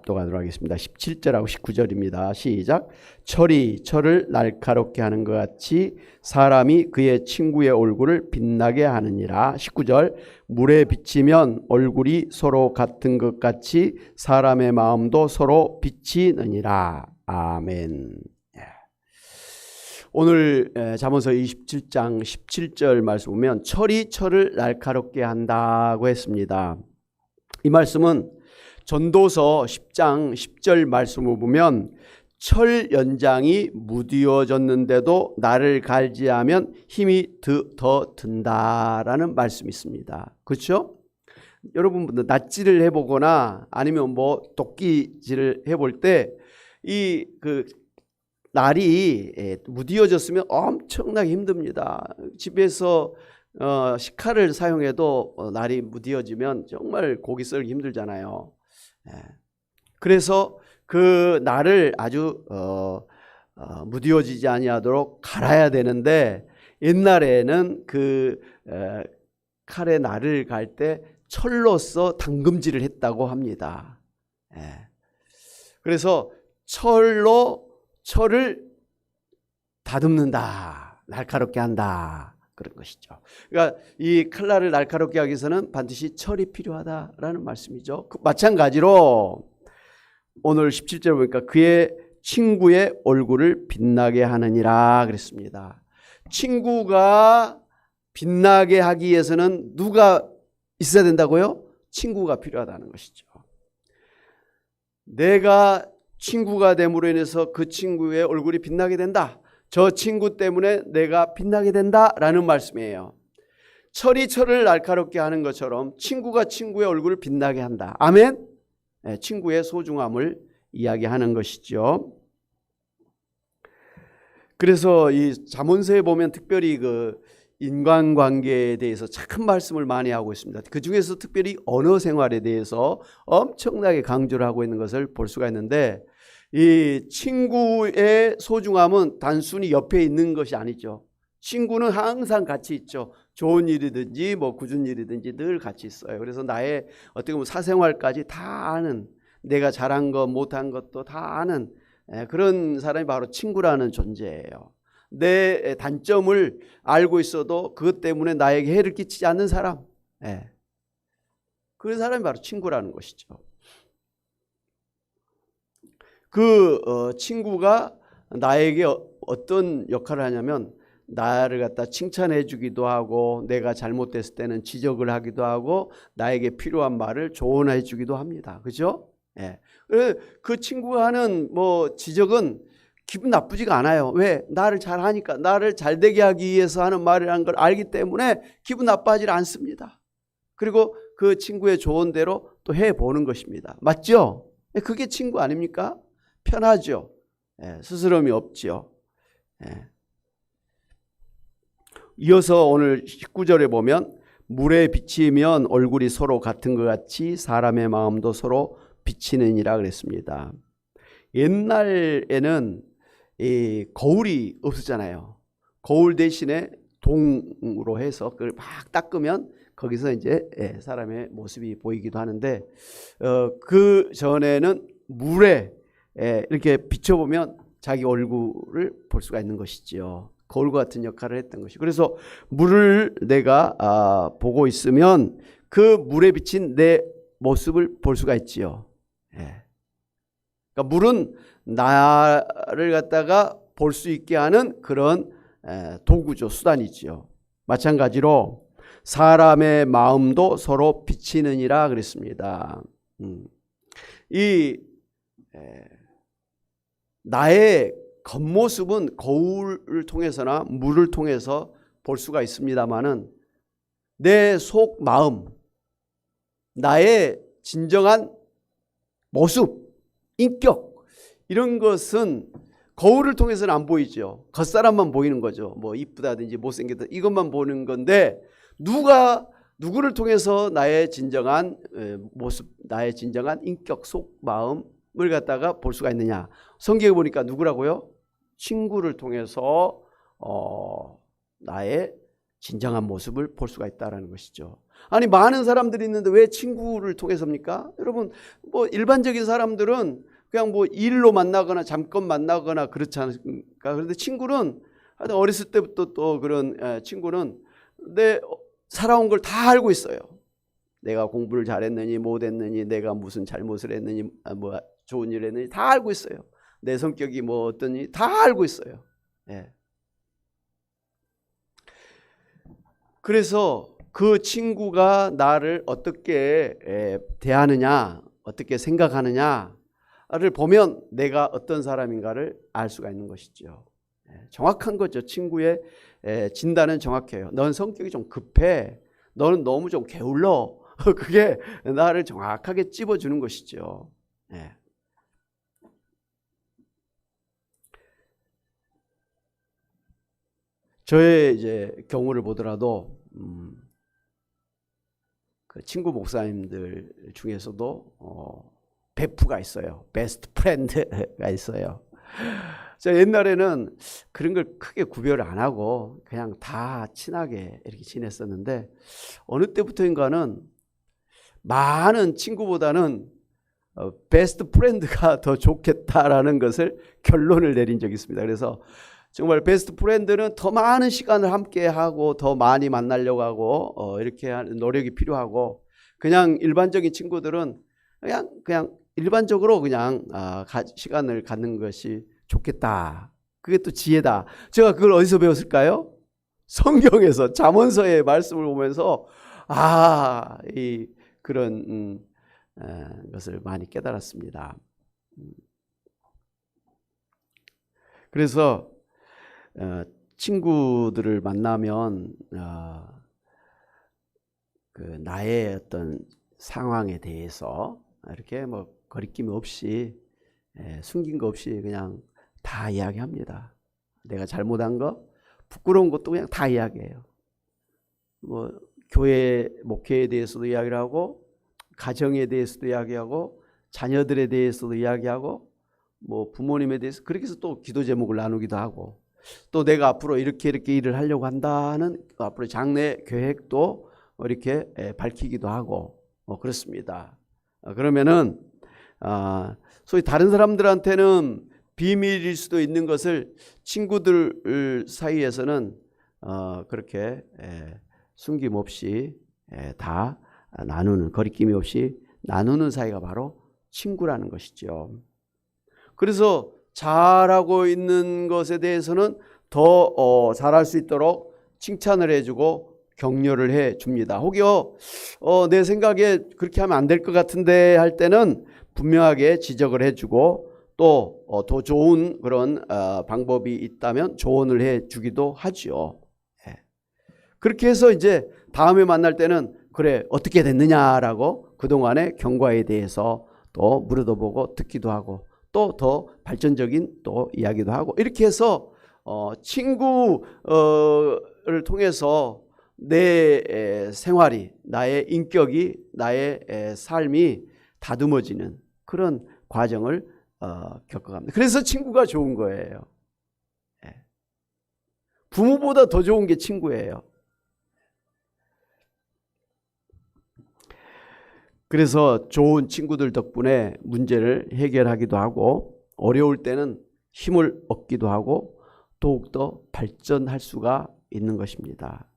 합독하도록 하겠습니다. 17절하고 19절입니다. 시작. 철이 철을 날카롭게 하는 것 같이 사람이 그의 친구의 얼굴을 빛나게 하느니라. 19절. 물에 비치면 얼굴이 서로 같은 것 같이 사람의 마음도 서로 비치느니라. 아멘. 오늘 잠언서 27장 17절 말씀 보면 철이 철을 날카롭게 한다고 했습니다. 이 말씀은 전도서 10장 10절 말씀을 보면 철 연장이 무디어졌는데도 나를 갈지하면 힘이 더 든다라는 말씀이 있습니다. 그렇죠? 여러분 낫질을 해보거나 아니면 뭐 도끼질을 해볼 때 이 날이 무디어졌으면 엄청나게 힘듭니다. 집에서 식칼을 사용해도 날이 무디어지면 정말 고기 썰기 힘들잖아요. 그래서 그 날을 아주 무디어지지 아니하도록 갈아야 되는데 옛날에는 그 칼의 날을 갈 때 철로서 담금질을 했다고 합니다. 그래서 철로 철을 다듬는다, 날카롭게 한다, 그런 것이죠. 그러니까 이 칼날을 날카롭게 하기 위해서는 반드시 철이 필요하다라는 말씀이죠. 마찬가지로 오늘 17절 보니까 그의 친구의 얼굴을 빛나게 하느니라 그랬습니다. 친구가 빛나게 하기 위해서는 누가 있어야 된다고요? 친구가 필요하다는 것이죠. 내가 친구가 됨으로 인해서 그 친구의 얼굴이 빛나게 된다. 저 친구 때문에 내가 빛나게 된다라는 말씀이에요. 철이 철을 날카롭게 하는 것처럼 친구가 친구의 얼굴을 빛나게 한다. 아멘. 친구의 소중함을 이야기하는 것이죠. 그래서 이 잠언서에 보면 특별히 그 인간관계에 대해서 참 말씀을 많이 하고 있습니다. 그 중에서 특별히 언어 생활에 대해서 엄청나게 강조를 하고 있는 것을 볼 수가 있는데 이 친구의 소중함은 단순히 옆에 있는 것이 아니죠. 친구는 항상 같이 있죠. 좋은 일이든지 뭐 굳은 일이든지 늘 같이 있어요. 그래서 나의 어떻게 보면 사생활까지 다 아는, 내가 잘한 것 못한 것도 다 아는 그런 사람이 바로 친구라는 존재예요. 내 단점을 알고 있어도 그것 때문에 나에게 해를 끼치지 않는 사람, 그런 사람이 바로 친구라는 것이죠. 그 친구가 나에게 어떤 역할을 하냐면 나를 갖다 칭찬해 주기도 하고 내가 잘못됐을 때는 지적을 하기도 하고 나에게 필요한 말을 조언해 주기도 합니다. 그죠? 그 친구가 하는 뭐 지적은 기분 나쁘지가 않아요. 왜? 나를 잘하니까, 나를 잘되게 하기 위해서 하는 말이라는 걸 알기 때문에 기분 나빠하지 않습니다. 그리고 그 친구의 조언대로 또 해보는 것입니다. 맞죠? 그게 친구 아닙니까? 편하죠. 스스럼이 없죠. 이어서 오늘 19절에 보면 물에 비치면 얼굴이 서로 같은 것 같이 사람의 마음도 서로 비치느니라 그랬습니다. 옛날에는 이 거울이 없었잖아요. 거울 대신에 동으로 해서 그걸 막 닦으면 거기서 이제 사람의 모습이 보이기도 하는데 그 전에는 물에 이렇게 비춰보면 자기 얼굴을 볼 수가 있는 것이지요. 거울과 같은 역할을 했던 것이. 그래서 물을 내가 보고 있으면 그 물에 비친 내 모습을 볼 수가 있지요. 그러니까 물은 나를 갖다가 볼 수 있게 하는 그런 도구죠. 수단이지요. 마찬가지로 사람의 마음도 서로 비치느니라 그랬습니다. 나의 겉모습은 거울을 통해서나 물을 통해서 볼 수가 있습니다만은 내 속 마음, 나의 진정한 모습, 인격 이런 것은 거울을 통해서는 안 보이죠. 겉사람만 보이는 거죠. 뭐 이쁘다든지 못생겼다 이것만 보는 건데 누구를 통해서 나의 진정한 모습, 나의 진정한 인격, 속 마음을 갖다가 볼 수가 있느냐. 성경에 보니까 누구라고요? 친구를 통해서 나의 진정한 모습을 볼 수가 있다는 것이죠. 아니 많은 사람들이 있는데 왜 친구를 통해서입니까? 여러분 뭐 일반적인 사람들은 그냥 뭐 일로 만나거나 잠깐 만나거나 그렇지 않습니까? 그런데 친구는 하여튼 어렸을 때부터 또 그런 친구는 내 살아온 걸 다 알고 있어요. 내가 공부를 잘했느니 못했느니 내가 무슨 잘못을 했느니 뭐 좋은 일을 했느니 다 알고 있어요. 내 성격이 뭐 어떠니 다 알고 있어요. 예. 그래서 그 친구가 나를 어떻게 대하느냐 어떻게 생각하느냐를 보면 내가 어떤 사람인가를 알 수가 있는 것이죠. 정확한 거죠. 친구의 진단은 정확해요. 넌 성격이 좀 급해. 너는 너무 좀 게을러. 그게 나를 정확하게 찝어주는 것이죠. 저의 이제 경우를 보더라도 그 친구 목사님들 중에서도 베프가 있어요. 베스트 프렌드가 있어요. 제가 옛날에는 그런 걸 크게 구별을 안 하고 그냥 다 친하게 이렇게 지냈었는데 어느 때부터인가는 많은 친구보다는 베스트 프렌드가 더 좋겠다라는 것을 결론을 내린 적이 있습니다. 그래서 정말 베스트 프렌드는 더 많은 시간을 함께 하고 더 많이 만나려고 하고 이렇게 하는 노력이 필요하고 그냥 일반적인 친구들은 그냥 일반적으로 그냥 시간을 갖는 것이 좋겠다. 그게 또 지혜다. 제가 그걸 어디서 배웠을까요? 성경에서 잠언서의 말씀을 보면서 이 그런 것을 많이 깨달았습니다. 그래서 친구들을 만나면 그 나의 어떤 상황에 대해서 이렇게 뭐 거리낌 없이 숨긴 거 없이 그냥 다 이야기합니다. 내가 잘못한 거, 부끄러운 것도 그냥 다 이야기해요. 뭐 교회 목회에 대해서도 이야기를 하고 가정에 대해서도 이야기하고 자녀들에 대해서도 이야기하고 뭐 부모님에 대해서 그렇게 해서 또 기도 제목을 나누기도 하고 또 내가 앞으로 이렇게 일을 하려고 한다는 앞으로 장래 계획도 이렇게 밝히기도 하고 그렇습니다. 그러면은 소위 다른 사람들한테는 비밀일 수도 있는 것을 친구들 사이에서는 그렇게 숨김없이 다 나누는 거리낌이 없이 나누는 사이가 바로 친구라는 것이죠. 그래서 잘하고 있는 것에 대해서는 더 잘할 수 있도록 칭찬을 해주고 격려를 해줍니다. 혹여 내 생각에 그렇게 하면 안 될 것 같은데 할 때는 분명하게 지적을 해주고 또 더 좋은 그런 방법이 있다면 조언을 해주기도 하죠. 그렇게 해서 이제 다음에 만날 때는 그래 어떻게 됐느냐라고 그동안의 경과에 대해서 또 물어보고 듣기도 하고 또 더 발전적인 또 이야기도 하고 이렇게 해서 친구를 통해서 내 생활이 나의 인격이 나의 삶이 다듬어지는 그런 과정을 겪어갑니다. 그래서 친구가 좋은 거예요. 부모보다 더 좋은 게 친구예요. 그래서 좋은 친구들 덕분에 문제를 해결하기도 하고 어려울 때는 힘을 얻기도 하고 더욱더 발전할 수가 있는 것입니다.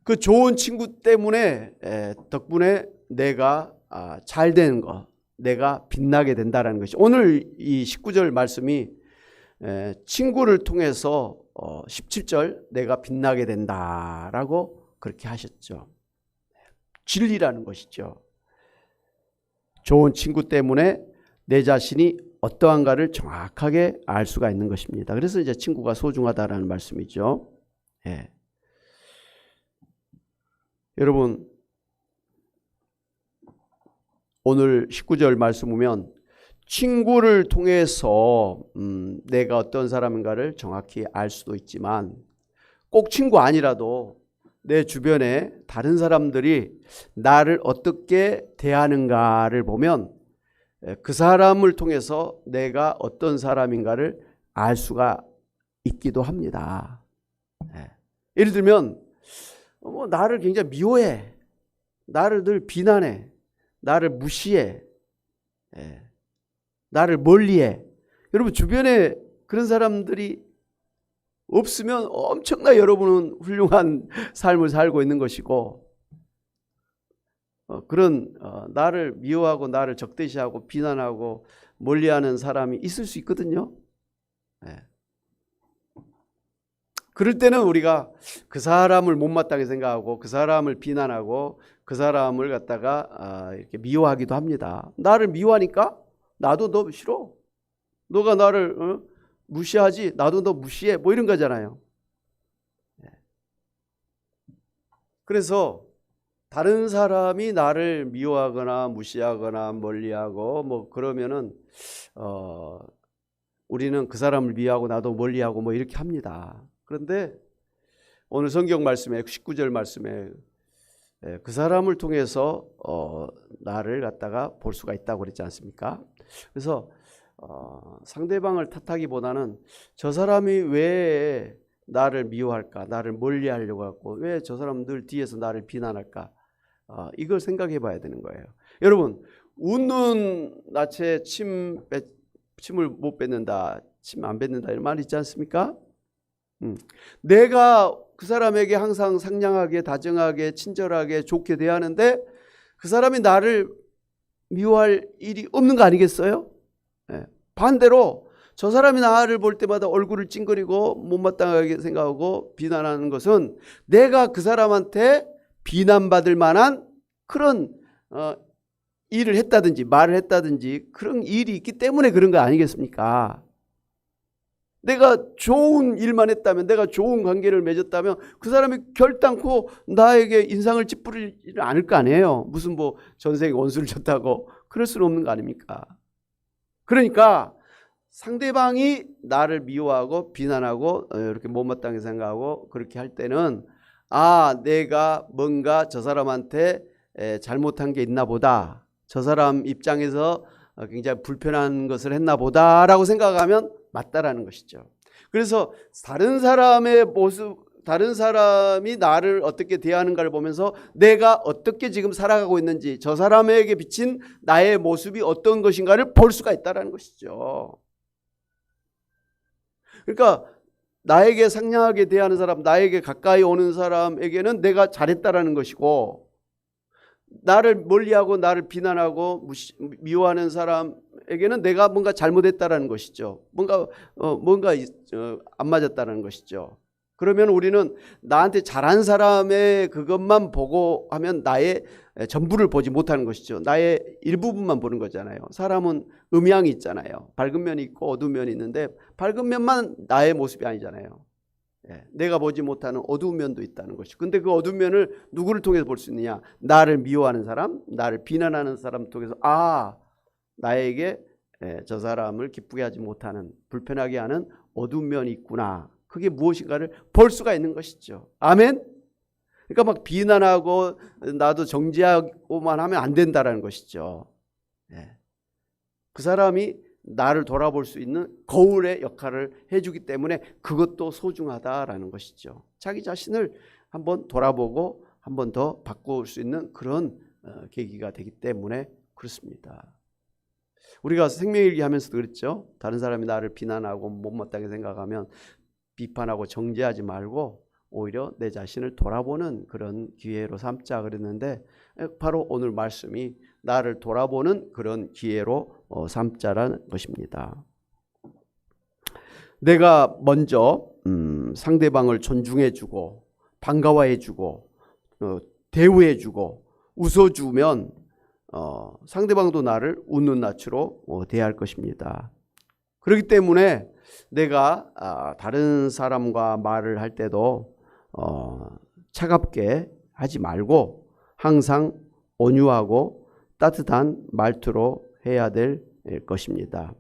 그 좋은 친구 때문에 덕분에 내가 잘 되는 것, 내가 빛나게 된다는 것이 오늘 이 19절 말씀이 친구를 통해서 17절 내가 빛나게 된다라고 그렇게 하셨죠. 진리라는 것이죠. 좋은 친구 때문에 내 자신이 어떠한가를 정확하게 알 수가 있는 것입니다. 그래서 이제 친구가 소중하다라는 말씀이죠. 여러분 오늘 19절 말씀 보면 친구를 통해서 내가 어떤 사람인가를 정확히 알 수도 있지만 꼭 친구 아니라도 내 주변에 다른 사람들이 나를 어떻게 대하는가를 보면 그 사람을 통해서 내가 어떤 사람인가를 알 수가 있기도 합니다. 예를 들면 나를 굉장히 미워해, 나를 늘 비난해, 나를 무시해, 나를 멀리해. 여러분 주변에 그런 사람들이 없으면 엄청나 여러분은 훌륭한 삶을 살고 있는 것이고, 그런 나를 미워하고 나를 적대시하고 비난하고 멀리하는 사람이 있을 수 있거든요. 그럴 때는 우리가 그 사람을 못마땅하게 생각하고 그 사람을 비난하고 그 사람을 갖다가 이렇게 미워하기도 합니다. 나를 미워하니까 나도 너 싫어. 너가 나를 무시하지, 나도 너 무시해. 뭐 이런 거잖아요. 그래서 다른 사람이 나를 미워하거나 무시하거나 멀리하고 뭐 그러면은 우리는 그 사람을 미워하고 나도 멀리하고 뭐 이렇게 합니다. 그런데 오늘 성경 말씀에 19절 말씀에 그 사람을 통해서 나를 갖다가 볼 수가 있다고 그랬지 않습니까? 그래서 상대방을 탓하기보다는 저 사람이 왜 나를 미워할까, 나를 멀리하려고 하고 왜 저 사람 늘 뒤에서 나를 비난할까, 이걸 생각해 봐야 되는 거예요. 여러분, 웃는 낯에 침을 못 뱉는다, 침 안 뱉는다 이런 말 있지 않습니까? 내가 그 사람에게 항상 상냥하게, 다정하게, 친절하게, 좋게 대하는데 그 사람이 나를 미워할 일이 없는 거 아니겠어요? 반대로 저 사람이 나를 볼 때마다 얼굴을 찡그리고 못마땅하게 생각하고 비난하는 것은 내가 그 사람한테 비난받을 만한 그런 일을 했다든지 말을 했다든지 그런 일이 있기 때문에 그런 거 아니겠습니까? 내가 좋은 일만 했다면, 내가 좋은 관계를 맺었다면 그 사람이 결단코 나에게 인상을 찌푸리지 않을 거 아니에요. 무슨 뭐 전생에 원수를 졌다고 그럴 수는 없는 거 아닙니까? 그러니까 상대방이 나를 미워하고 비난하고 이렇게 못마땅하게 생각하고 그렇게 할 때는 내가 뭔가 저 사람한테 잘못한 게 있나 보다, 저 사람 입장에서 굉장히 불편한 것을 했나 보다라고 생각하면 맞다라는 것이죠. 그래서 다른 사람의 모습, 다른 사람이 나를 어떻게 대하는가를 보면서 내가 어떻게 지금 살아가고 있는지, 저 사람에게 비친 나의 모습이 어떤 것인가를 볼 수가 있다는 것이죠. 그러니까 나에게 상냥하게 대하는 사람, 나에게 가까이 오는 사람에게는 내가 잘했다라는 것이고, 나를 멀리하고 나를 비난하고 미워하는 사람에게는 내가 뭔가 잘못했다라는 것이죠. 뭔가 안 맞았다는 것이죠. 그러면 우리는 나한테 잘한 사람의 그것만 보고 하면 나의 전부를 보지 못하는 것이죠. 나의 일부분만 보는 거잖아요. 사람은 음양이 있잖아요. 밝은 면이 있고 어두운 면이 있는데 밝은 면만 나의 모습이 아니잖아요. 내가 보지 못하는 어두운 면도 있다는 것이죠. 근데 그 어두운 면을 누구를 통해서 볼 수 있느냐? 나를 미워하는 사람, 나를 비난하는 사람 통해서 나에게 저 사람을 기쁘게 하지 못하는, 불편하게 하는 어두운 면이 있구나. 그게 무엇인가를 볼 수가 있는 것이죠. 아멘? 그러니까 막 비난하고 나도 정죄하고만 하면 안 된다는 것이죠. 그 사람이 나를 돌아볼 수 있는 거울의 역할을 해주기 때문에 그것도 소중하다라는 것이죠. 자기 자신을 한번 돌아보고 한 번 더 바꿀 수 있는 그런 계기가 되기 때문에 그렇습니다. 우리가 생명일기 하면서도 그랬죠. 다른 사람이 나를 비난하고 못마땅하게 생각하면 비판하고 정죄하지 말고 오히려 내 자신을 돌아보는 그런 기회로 삼자 그랬는데, 바로 오늘 말씀이 나를 돌아보는 그런 기회로 삼자라는 것입니다. 내가 먼저 상대방을 존중해주고 반가워해주고 대우해주고 웃어주면 상대방도 나를 웃는 낯으로 대할 것입니다. 그렇기 때문에 내가 다른 사람과 말을 할 때도 차갑게 하지 말고 항상 온유하고 따뜻한 말투로 해야 될 것입니다.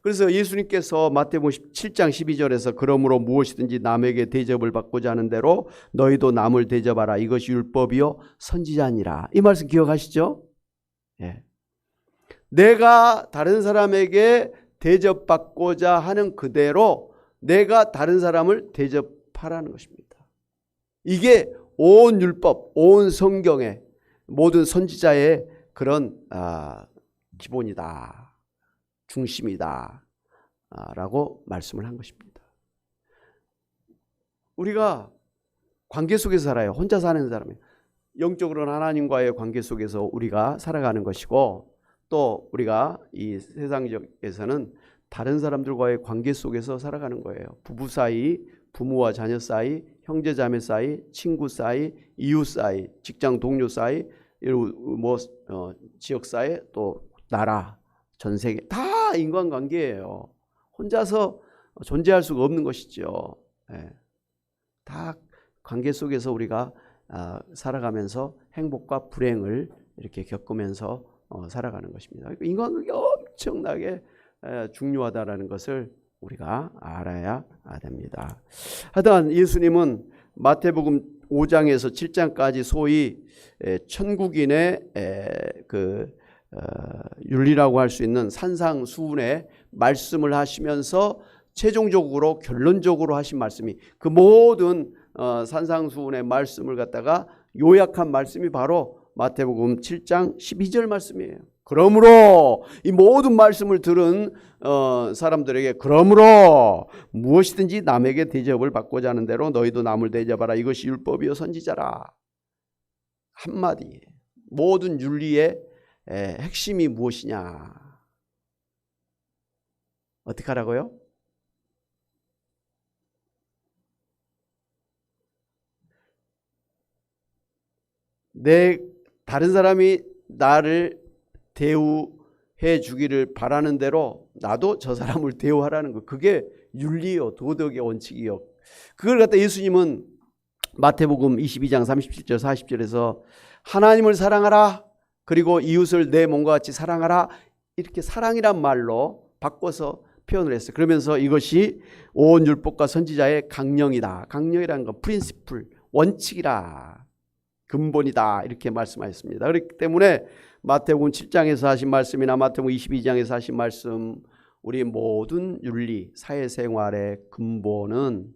그래서 예수님께서 마태복음 7장 12절에서 그러므로 무엇이든지 남에게 대접을 받고자 하는 대로 너희도 남을 대접하라. 이것이 율법이요 선지자니라. 이 말씀 기억하시죠? 내가 다른 사람에게 대접받고자 하는 그대로 내가 다른 사람을 대접하라는 것입니다. 이게 온 율법, 온 성경의 모든 선지자의 그런 기본이다, 중심이다 라고 말씀을 한 것입니다. 우리가 관계 속에서 살아요. 혼자 사는 사람이에요. 영적으로는 하나님과의 관계 속에서 우리가 살아가는 것이고, 또 우리가 이 세상에서는 다른 사람들과의 관계 속에서 살아가는 거예요. 부부 사이, 부모와 자녀 사이, 형제 자매 사이, 친구 사이, 이웃 사이, 직장 동료 사이, 지역 사이, 또 나라, 전 세계 다 인간관계예요. 혼자서 존재할 수가 없는 것이죠. 다 관계 속에서 우리가 살아가면서 행복과 불행을 이렇게 겪으면서 살아가는 것입니다. 인간관계 엄청나게 중요하다라는 것을 우리가 알아야 됩니다. 하여간 예수님은 마태복음 5장에서 7장까지 소위 천국인의 윤리라고 할 수 있는 산상수훈의 말씀을 하시면서 최종적으로 결론적으로 하신 말씀이, 그 모든 산상수훈의 말씀을 갖다가 요약한 말씀이 바로 마태복음 7장 12절 말씀이에요. 그러므로 이 모든 말씀을 들은 사람들에게, 그러므로 무엇이든지 남에게 대접을 받고자 하는 대로 너희도 남을 대접하라. 이것이 율법이요 선지자라. 한마디. 모든 윤리의 핵심이 무엇이냐? 어떻게 하라고요? 다른 사람이 나를 대우해 주기를 바라는 대로 나도 저 사람을 대우하라는 거. 그게 윤리요, 도덕의 원칙이요. 그걸 갖다 예수님은 마태복음 22장 37절 40절에서 하나님을 사랑하라, 그리고 이웃을 내 몸과 같이 사랑하라, 이렇게 사랑이란 말로 바꿔서 표현을 했어요. 그러면서 이것이 온 율법과 선지자의 강령이다. 강령이라는 건 프린시플, 원칙이라, 근본이다, 이렇게 말씀하셨습니다. 그렇기 때문에 마태복음 7장에서 하신 말씀이나 마태복음 22장에서 하신 말씀, 우리 모든 윤리, 사회생활의 근본은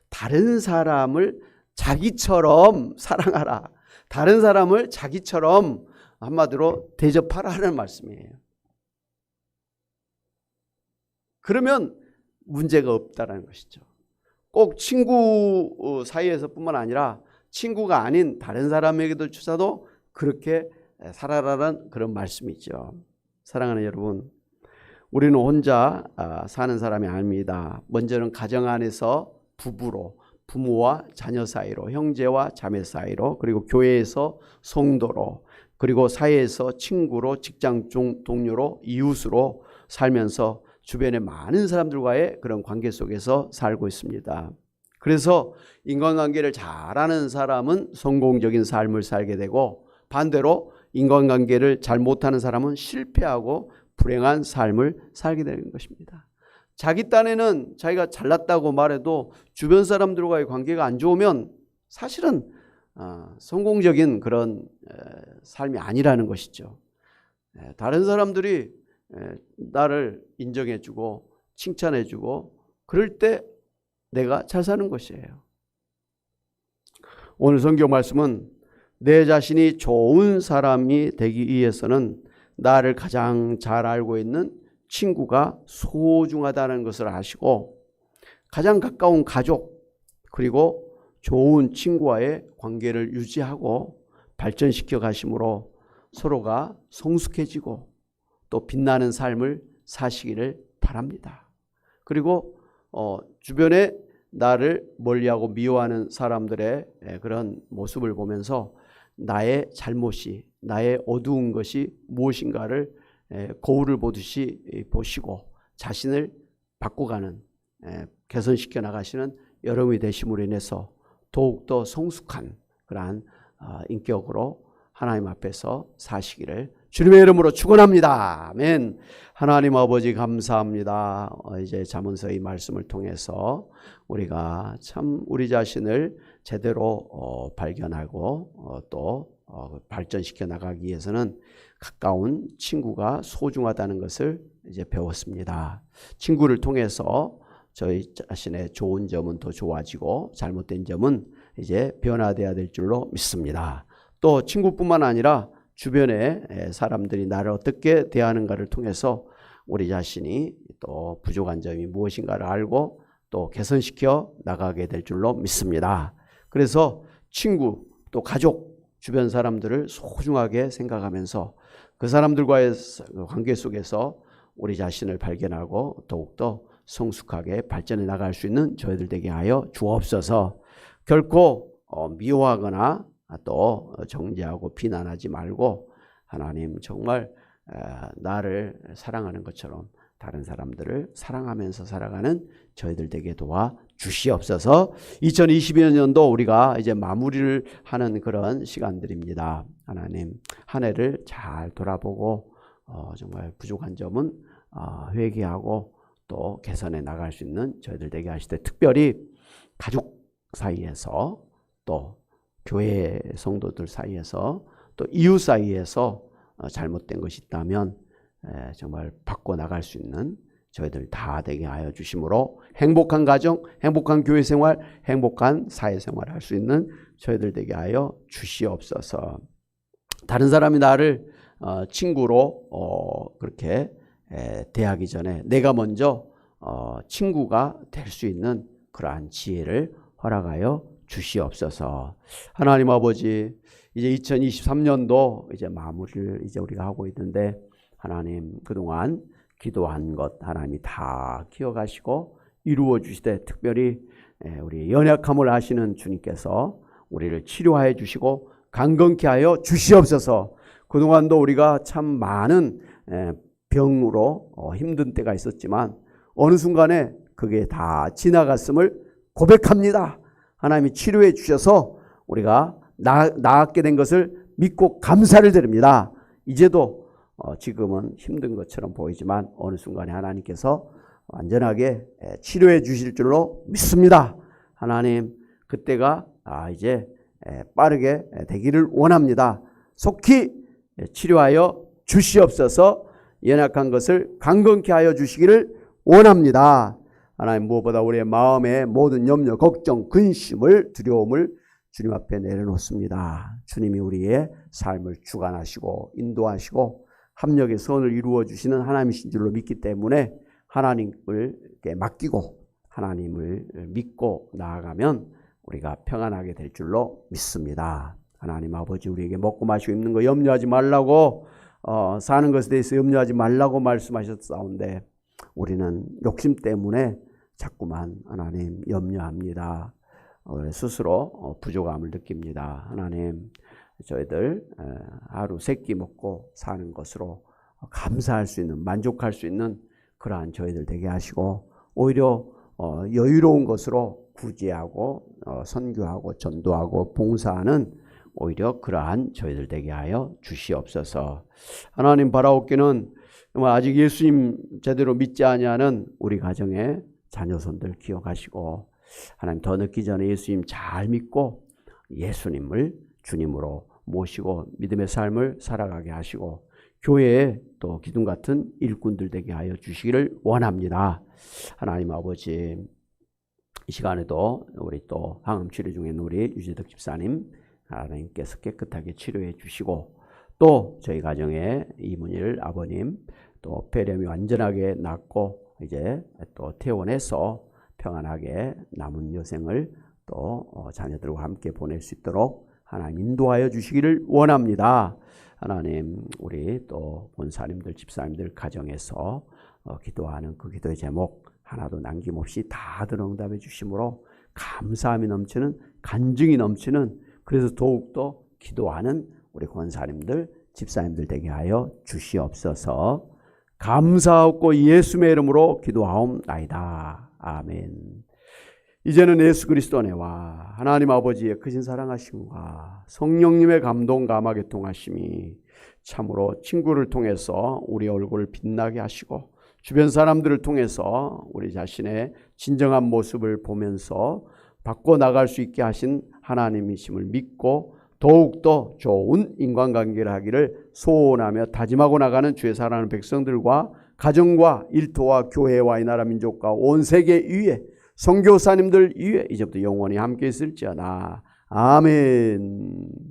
다른 사람을 자기처럼 사랑하라, 다른 사람을 자기처럼 한마디로 대접하라는 말씀이에요. 그러면 문제가 없다라는 것이죠. 꼭 친구 사이에서뿐만 아니라 친구가 아닌 다른 사람에게도 주사도 그렇게 살아라는 그런 말씀이죠. 사랑하는 여러분, 우리는 혼자 사는 사람이 아닙니다. 먼저는 가정 안에서 부부로, 부모와 자녀 사이로, 형제와 자매 사이로, 그리고 교회에서 성도로, 그리고 사회에서 친구로, 직장 동료로, 이웃으로 살면서 주변의 많은 사람들과의 그런 관계 속에서 살고 있습니다. 그래서 인간관계를 잘하는 사람은 성공적인 삶을 살게 되고, 반대로 인간관계를 잘 못하는 사람은 실패하고 불행한 삶을 살게 되는 것입니다. 자기 딴에는 자기가 잘났다고 말해도 주변 사람들과의 관계가 안 좋으면 사실은 성공적인 그런 삶이 아니라는 것이죠. 다른 사람들이 나를 인정해주고 칭찬해주고 그럴 때 내가 잘 사는 것이에요. 오늘 성경 말씀은 내 자신이 좋은 사람이 되기 위해서는 나를 가장 잘 알고 있는 친구가 소중하다는 것을 아시고, 가장 가까운 가족, 그리고 좋은 친구와의 관계를 유지하고 발전시켜 가심으로 서로가 성숙해지고 또 빛나는 삶을 사시기를 바랍니다. 그리고 주변에 나를 멀리하고 미워하는 사람들의 그런 모습을 보면서 나의 잘못이, 나의 어두운 것이 무엇인가를 거울을 보듯이 보시고 자신을 바꿔가는, 개선시켜 나가시는 여러분이 되심으로 인해서 더욱더 성숙한 그러한 인격으로 하나님 앞에서 사시기를 주님의 이름으로 축원합니다. 아멘. 하나님 아버지 감사합니다. 이제 잠언서의 말씀을 통해서 우리가 참 우리 자신을 제대로 발견하고 또 발전시켜 나가기 위해서는 가까운 친구가 소중하다는 것을 이제 배웠습니다. 친구를 통해서 저희 자신의 좋은 점은 더 좋아지고 잘못된 점은 이제 변화되어야 될 줄로 믿습니다. 또 친구뿐만 아니라 주변의 사람들이 나를 어떻게 대하는가를 통해서 우리 자신이 또 부족한 점이 무엇인가를 알고 또 개선시켜 나가게 될 줄로 믿습니다. 그래서 친구 또 가족 주변 사람들을 소중하게 생각하면서 그 사람들과의 관계 속에서 우리 자신을 발견하고 더욱더 성숙하게 발전해 나갈 수 있는 저희들 되게 하여 주옵소서. 결코 미워하거나 또 정죄하고 비난하지 말고 하나님 정말 나를 사랑하는 것처럼 다른 사람들을 사랑하면서 살아가는 저희들 되게 도와 주시옵소서. 2022년도 우리가 이제 마무리를 하는 그런 시간들입니다. 하나님 한 해를 잘 돌아보고 정말 부족한 점은 회개하고 또 개선해 나갈 수 있는 저희들 되게 하시되, 특별히 가족 사이에서 또 교회 성도들 사이에서 또 이웃 사이에서 잘못된 것이 있다면 정말 바꿔 나갈 수 있는 저희들 다 되게 하여 주심으로 행복한 가정, 행복한 교회 생활, 행복한 사회 생활을 할 수 있는 저희들 되게 하여 주시옵소서. 다른 사람이 나를 친구로 그렇게 대하기 전에 내가 먼저 친구가 될 수 있는 그러한 지혜를 허락하여 주시옵소서. 하나님 아버지, 이제 2023년도 이제 마무리를 이제 우리가 하고 있는데, 하나님 그동안 기도한 것 하나님이 다 기억하시고 이루어 주시되, 특별히 우리 연약함을 아시는 주님께서 우리를 치료하여 주시고 강건케 하여 주시옵소서. 그동안도 우리가 참 많은 병으로 힘든 때가 있었지만 어느 순간에 그게 다 지나갔음을 고백합니다. 하나님이 치료해 주셔서 우리가 나았게 된 것을 믿고 감사를 드립니다. 이제도 지금은 힘든 것처럼 보이지만 어느 순간에 하나님께서 완전하게 치료해 주실 줄로 믿습니다. 하나님 그때가 이제 빠르게 되기를 원합니다. 속히 치료하여 주시옵소서. 연약한 것을 강건케 하여 주시기를 원합니다. 하나님 무엇보다 우리의 마음의 모든 염려, 걱정, 근심을, 두려움을 주님 앞에 내려놓습니다. 주님이 우리의 삶을 주관하시고 인도하시고 합력의 선을 이루어 주시는 하나님이신 줄로 믿기 때문에 하나님을 맡기고 하나님을 믿고 나아가면 우리가 평안하게 될 줄로 믿습니다. 하나님 아버지, 우리에게 먹고 마시고 입는 거 염려하지 말라고, 사는 것에 대해서 염려하지 말라고 말씀하셨사온데 우리는 욕심 때문에 자꾸만 하나님 염려합니다. 스스로 부족함을 느낍니다. 하나님, 저희들 하루 세 끼 먹고 사는 것으로 감사할 수 있는, 만족할 수 있는 그러한 저희들 되게 하시고, 오히려 여유로운 것으로 구제하고 선교하고 전도하고 봉사하는 오히려 그러한 저희들 되게 하여 주시옵소서. 하나님 바라옵기는 아직 예수님 제대로 믿지 아니하는 우리 가정의 자녀손들 기억하시고, 하나님 더 늦기 전에 예수님 잘 믿고 예수님을 주님으로 모시고 믿음의 삶을 살아가게 하시고 교회에 또 기둥 같은 일꾼들 되게 하여 주시기를 원합니다. 하나님 아버지, 이 시간에도 우리 또 항암 치료 중에 있는 우리 유재덕 집사님 하나님께서 깨끗하게 치료해 주시고, 또 저희 가정의 이문일 아버님 또 폐렴이 완전하게 낫고 이제 또 퇴원해서 평안하게 남은 여생을 또 자녀들과 함께 보낼 수 있도록 하나님 인도하여 주시기를 원합니다. 하나님, 우리 또 본사님들 집사님들 가정에서 기도하는 그 기도의 제목 하나도 남김없이 다 들응답해 주심으로 감사함이 넘치는, 간증이 넘치는, 그래서 더욱더 기도하는 우리 권사님들 집사님들 되게 하여 주시옵소서. 감사하고 예수의 이름으로 기도하옵나이다. 아멘. 이제는 예수 그리스도 안에와 하나님 아버지의 크신 사랑하심과 성령님의 감동 감화 교통하심이 참으로 친구를 통해서 우리 얼굴을 빛나게 하시고 주변 사람들을 통해서 우리 자신의 진정한 모습을 보면서 바꿔 나갈 수 있게 하신 하나님이심을 믿고 더욱더 좋은 인간관계를 하기를 소원하며 다짐하고 나가는 주의 사랑하는 백성들과 가정과 일터와 교회와 이 나라 민족과 온 세계 위에 선교사님들 위에 이제부터 영원히 함께 있을지어다. 아멘.